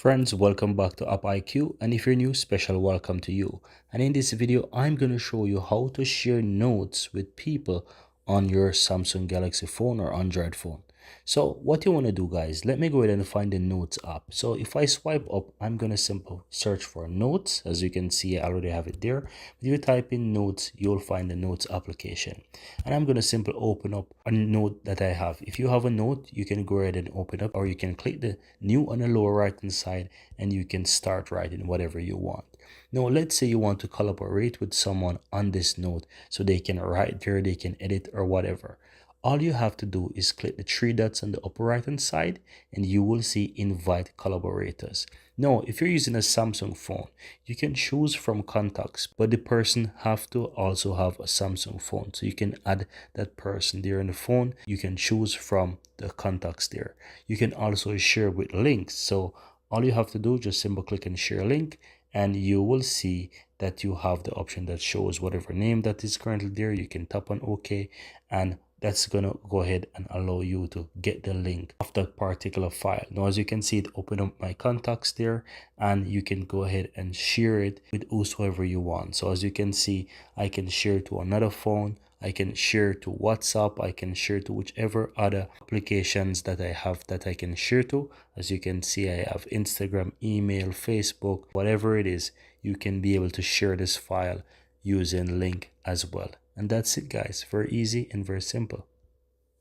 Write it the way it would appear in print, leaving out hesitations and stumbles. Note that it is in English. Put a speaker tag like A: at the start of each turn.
A: Friends, welcome back to AppIQ, and if you're new, special welcome to you. And in this video, I'm going to show you how to share notes with people on your Samsung Galaxy phone or Android phone. So what you want to do, guys, let me go ahead and find the Notes app. So if I swipe up, I'm going to simply search for Notes. As you can see, I already have it there. If you type in Notes, you'll find the Notes application. And I'm going to simply open up a note that I have. If you have a note, you can go ahead and open up, or you can click the new on the lower right hand side and you can start writing whatever you want. Now, let's say you want to collaborate with someone on this note so they can write there, they can edit or whatever. All you have to do is click the three dots on the upper right hand side and you will see invite collaborators. Now, if you're using a Samsung phone, you can choose from contacts, but the person have to also have a Samsung phone. So you can add that person there in the phone. You can choose from the contacts there. You can also share with links. So all you have to do, just simply click and share link, and you will see that you have the option that shows whatever name that is currently there. You can tap on OK, and that's gonna go ahead and allow you to get the link of that particular file. Now, as you can see, it opened up my contacts there, and you can go ahead and share it with whosoever you want. So as you can see, I can share to another phone, I can share to WhatsApp, I can share to whichever other applications that I have that I can share to. As you can see, I have Instagram, email, Facebook, whatever it is, you can be able to share this file using link as well. And that's it, guys. Very easy and very simple.